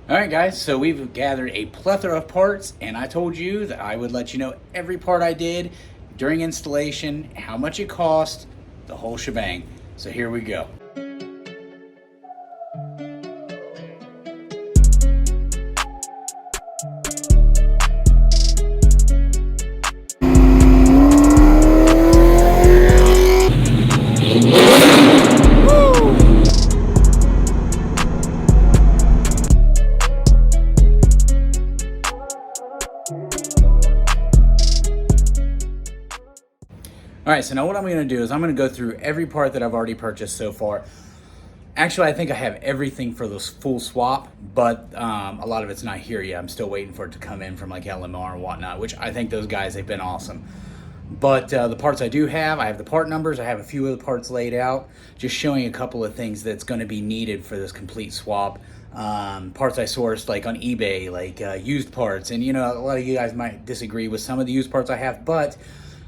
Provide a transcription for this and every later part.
All right, guys, so we've gathered a plethora of parts, and I told you that I would let you know every part I did during installation, how much it cost, the whole shebang. So here we go. All right, so now what I'm gonna do is I'm gonna go through every part that I've already purchased so far. Actually, I think I have everything for this full swap, but a lot of it's not here yet. I'm still waiting for it to come in from like LMR and whatnot, which I think those guys, they've been awesome. But the parts I do have, I have the part numbers, I have a few of the parts laid out, just showing a couple of things that's gonna be needed for this complete swap. Parts I sourced like on eBay, like used parts. And you know, a lot of you guys might disagree with some of the used parts I have, but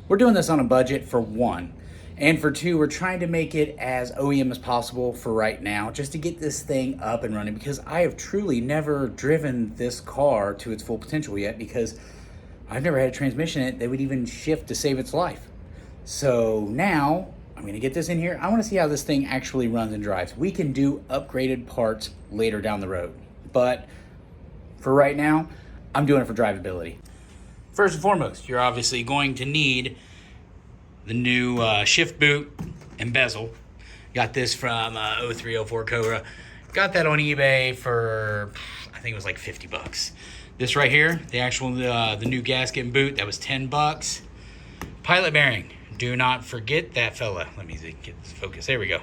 we're doing this on a budget for one. And for two, we're trying to make it as OEM as possible for right now, just to get this thing up and running, because I have truly never driven this car to its full potential yet, because I've never had a transmission in it that would even shift to save its life. So now I'm gonna get this in here. I wanna see how this thing actually runs and drives. We can do upgraded parts later down the road, but for right now, I'm doing it for drivability. First and foremost, you're obviously going to need the new shift boot and bezel. Got this from 0304 Cobra. Got that on eBay for, I think it was like 50 bucks. This right here, the actual, the new gasket and boot, that was 10 bucks. Pilot bearing, do not forget that fella. Let me get this focus, there we go.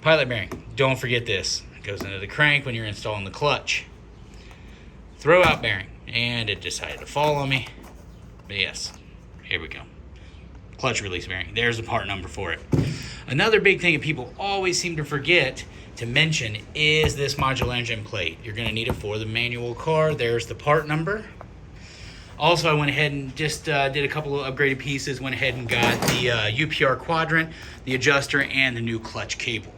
Pilot bearing, don't forget this. It goes into the crank when you're installing the clutch. Throw out bearing, and it decided to fall on me. But yes, here we go. Clutch release bearing. There's the part number for it. Another big thing that people always seem to forget to mention is this modular engine plate. You're going to need it for the manual car. There's the part number. Also, I went ahead and just did a couple of upgraded pieces. Went ahead and got the UPR quadrant, the adjuster, and the new clutch cable.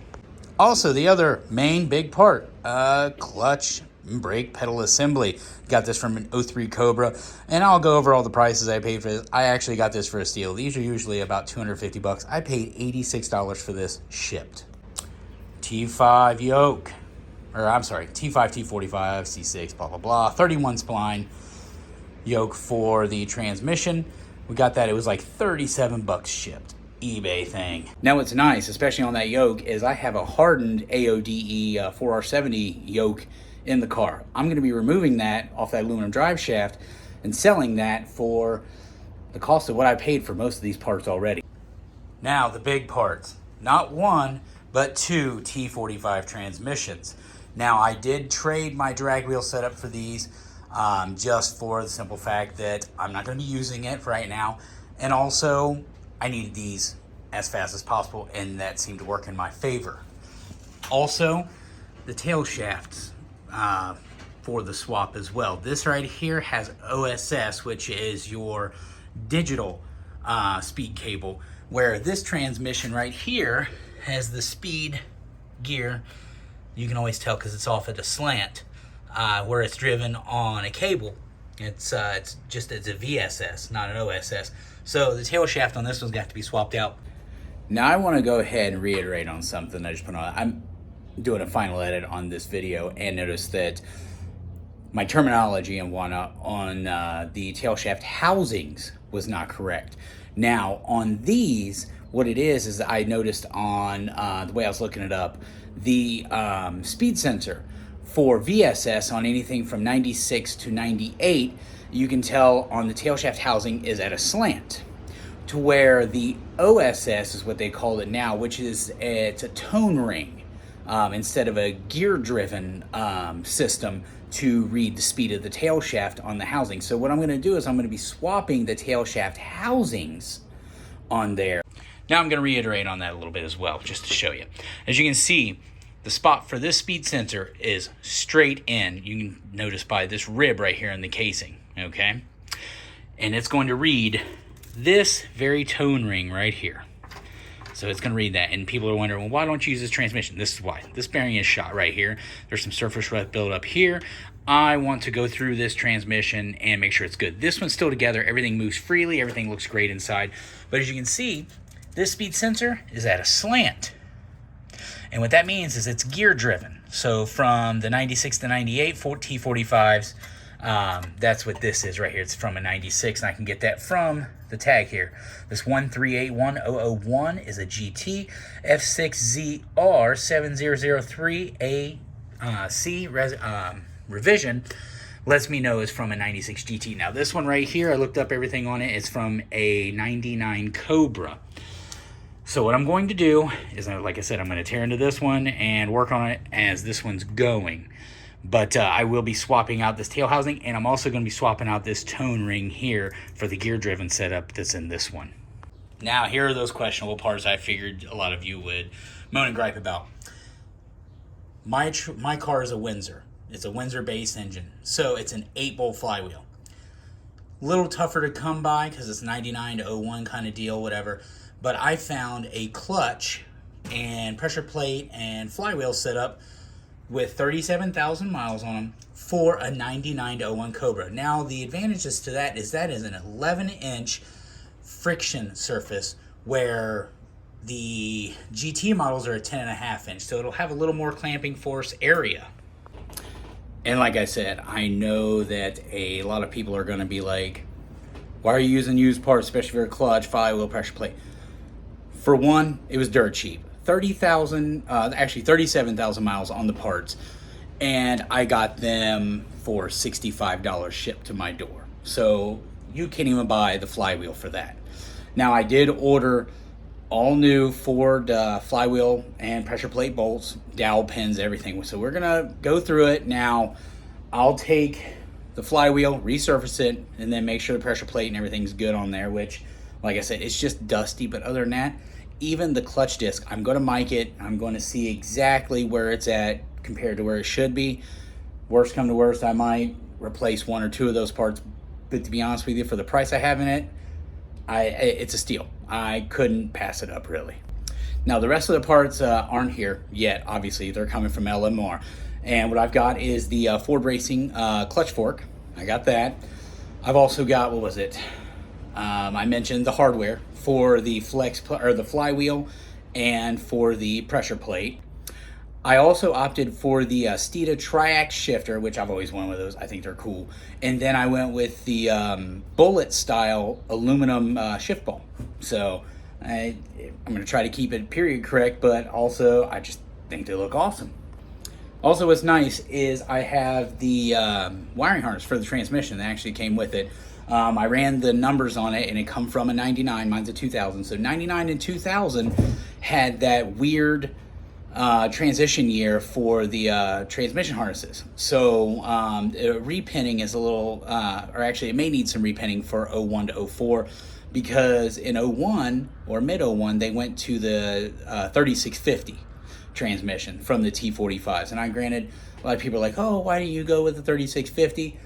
Also, the other main big part, clutch brake pedal assembly. Got this from an 03 Cobra, and I'll go over all the prices I paid for this. I actually got this for a steal. These are usually about 250 bucks. I paid $86 for this shipped. T5 yoke, or I'm sorry, T5, T45, C6, blah, blah, blah. 31 spline yoke for the transmission. We got that, it was like 37 bucks shipped. eBay thing. Now what's nice, especially on that yoke, is I have a hardened AODE 4R70 yoke in the car. I'm going to be removing that off that aluminum drive shaft and selling that for the cost of what I paid for most of these parts already. Now the big parts, not one but two T45 transmissions. Now I did trade my drag wheel setup for these, just for the simple fact that I'm not going to be using it right now, and also I needed these as fast as possible, and that seemed to work in my favor. Also, the tail shafts for the swap as well. This right here has OSS, which is your digital speed cable, where this transmission right here has the speed gear. You can always tell because it's off at a slant, where it's driven on a cable. It's a VSS, not an OSS. So the tail shaft on this one's got to be swapped out. Now I want to go ahead and reiterate on something I just put on. I'm doing a final edit on this video and notice that my terminology and whatnot on the tail shaft housings was not correct. Now on these, what it is I noticed on the way I was looking it up, the speed sensor for VSS on anything from 96 to 98, you can tell on the tail shaft housing is at a slant, to where the OSS is what they call it now, which is it's a tone ring. Instead of a gear-driven system to read the speed of the tail shaft on the housing. So what I'm going to do is I'm going to be swapping the tail shaft housings on there. Now I'm going to reiterate on that a little bit as well, just to show you. As you can see, the spot for this speed sensor is straight in. You can notice by this rib right here in the casing, okay? And it's going to read this very tone ring right here. So it's going to read that. And people are wondering, well, why don't you use this transmission? This is why. This bearing is shot right here. There's some surface rust built up here. I want to go through this transmission and make sure it's good. This one's still together. Everything moves freely. Everything looks great inside. But as you can see, this speed sensor is at a slant. And what that means is it's gear driven. So from the 96 to 98 T45s, that's what this is right here. It's from a 96, and I can get that from the tag here. This 1381001 is a GT F6ZR 7003AC revision. Lets me know is from a 96 GT. Now this one right here, I looked up everything on it. It's from a 99 Cobra. So what I'm going to do is, like I said, I'm going to tear into this one and work on it as this one's going. But I will be swapping out this tail housing, and I'm also going to be swapping out this tone ring here for the gear-driven setup that's in this one. Now, here are those questionable parts I figured a lot of you would moan and gripe about. My car is a Windsor. It's a Windsor-based engine, so it's an 8-bolt flywheel. A little tougher to come by because it's 99 to 01 kind of deal, whatever. But I found a clutch and pressure plate and flywheel setup with 37,000 miles on them for a 99 to 01 Cobra. Now, the advantages to that is an 11-inch friction surface where the GT models are a 10.5-inch. So it'll have a little more clamping force area. And like I said, I know that a lot of people are going to be like, why are you using used parts, especially for a clutch, flywheel, pressure plate? For one, it was dirt cheap. 37,000 miles on the parts, and I got them for $65 shipped to my door. So you can't even buy the flywheel for that. Now, I did order all new Ford flywheel and pressure plate bolts, dowel pins, everything. So we're gonna go through it now. I'll take the flywheel, resurface it, and then make sure the pressure plate and everything's good on there, which, like I said, it's just dusty. But other than that, even the clutch disc, I'm going to mic it. I'm going to see exactly where it's at compared to where it should be. Worst come to worst, I might replace one or two of those parts. But to be honest with you, for the price I have in it, it's a steal. I couldn't pass it up, really. Now, the rest of the parts aren't here yet. Obviously, they're coming from LMR. And what I've got is the Ford Racing clutch fork. I got that. I've also got, what was it? I mentioned the hardware for the the flywheel and for the pressure plate. I also opted for the Steeda Triax shifter, which I've always wanted one of those. I think they're cool. And then I went with the bullet style aluminum shift ball. So I'm going to try to keep it period correct, but also I just think they look awesome. Also, what's nice is I have the wiring harness for the transmission that actually came with it. I ran the numbers on it, and it come from a 99. Mine's a 2000. So 99 and 2000 had that weird transition year for the transmission harnesses. So repinning is a little, or actually it may need some repinning for 01 to 04, because in 01 or mid 01 they went to the 3650 transmission from the T45s. And I granted, a lot of people are like, oh, why do you go with the 3650?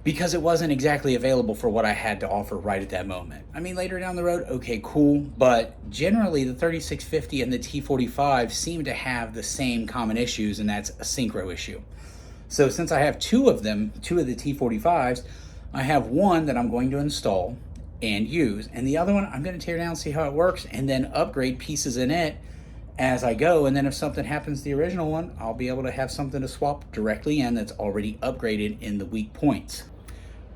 Because it wasn't exactly available for what I had to offer right at that moment. I mean, later down the road, okay, cool. But generally, the 3650 and the T45 seem to have the same common issues, and that's a synchro issue. So since I have two of them, two of the T45s, I have one that I'm going to install and use, and the other one I'm going to tear down, see how it works, and then upgrade pieces in it as I go. And then if something happens to the original one, I'll be able to have something to swap directly in that's already upgraded in the weak points.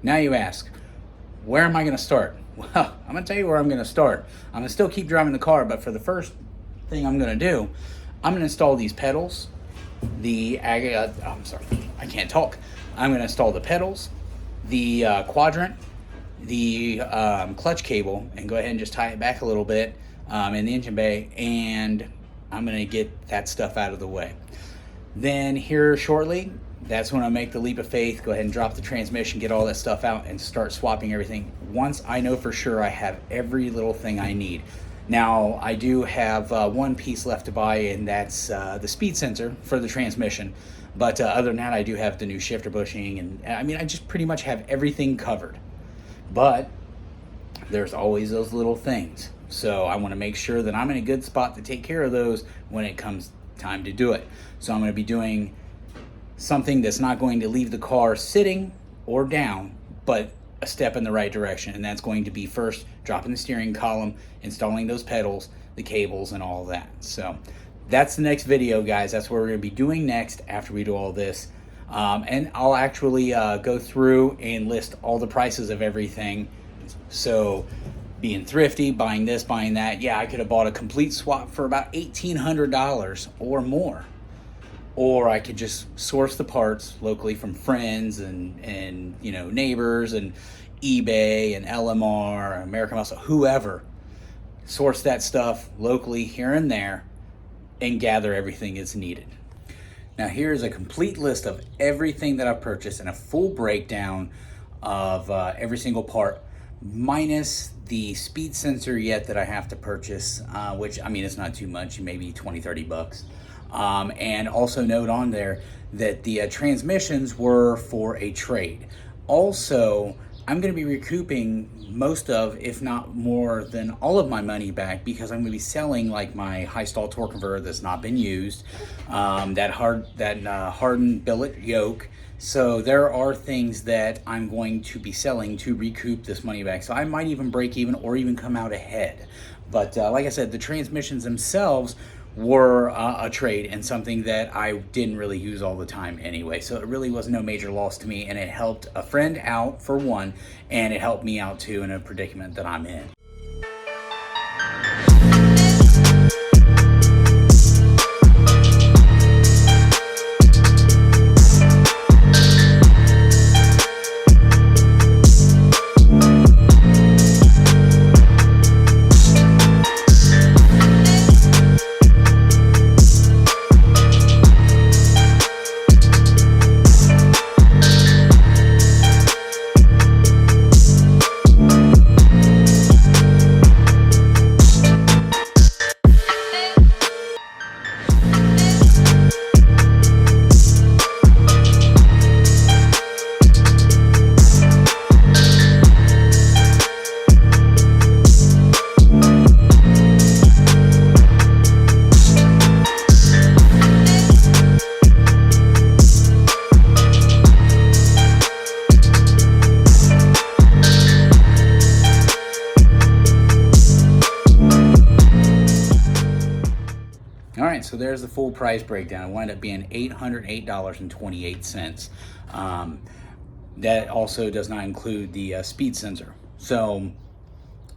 Now you ask, where am I going to start? Well, I'm going to tell you where I'm going to start. I'm going to still keep driving the car, but for the first thing I'm going to do, I'm going to install these pedals. I'm sorry, I can't talk. I'm going to install the pedals, the quadrant, the clutch cable, and go ahead and just tie it back a little bit in the engine bay, and I'm going to get that stuff out of the way. Then here shortly, that's when I make the leap of faith, go ahead and drop the transmission, get all that stuff out, and start swapping everything once I know for sure I have every little thing I need. Now, I do have one piece left to buy, and that's the speed sensor for the transmission. But other than that, I do have the new shifter bushing, and I mean, I just pretty much have everything covered. But there's always those little things. So I want to make sure that I'm in a good spot to take care of those when it comes time to do it. So I'm going to be doing something that's not going to leave the car sitting or down, but a step in the right direction. And that's going to be first dropping the steering column, installing those pedals, the cables, and all of that. So that's the next video, guys. That's what we're going to be doing next after we do all this. And I'll actually go through and list all the prices of everything. So being thrifty, buying this, buying that, yeah, I could have bought a complete swap for about $1,800 or more. Or I could just source the parts locally from friends and you know, neighbors and eBay and LMR, American Muscle, whoever. Source that stuff locally here and there and gather everything that's needed. Now here's a complete list of everything that I've purchased and a full breakdown of every single part, minus the speed sensor yet that I have to purchase, which, I mean, it's not too much, maybe 20-30 bucks. And also note on there that the transmissions were for a trade. Also, I'm going to be recouping most of, if not more than all of my money back, because I'm going to be selling like my high stall torque converter that's not been used, that hardened billet yoke. So there are things that I'm going to be selling to recoup this money back. So I might even break even or even come out ahead. But like I said, the transmissions themselves were a trade and something that I didn't really use all the time anyway. So it really was no major loss to me, and it helped a friend out for one, and it helped me out too in a predicament that I'm in. All right, so there's the full price breakdown. It wound up being $808.28. That also does not include the speed sensor. So,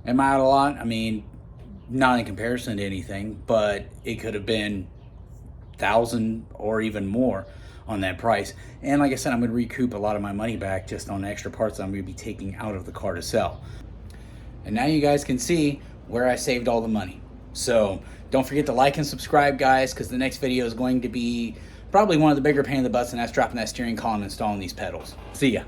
am I out a lot? I mean, not in comparison to anything, but it could have been 1,000 or even more on that price. And like I said, I'm going to recoup a lot of my money back just on extra parts that I'm going to be taking out of the car to sell. And now you guys can see where I saved all the money. So don't forget to like and subscribe, guys, because the next video is going to be probably one of the bigger pain in the butts, and that's dropping that steering column and installing these pedals. See ya.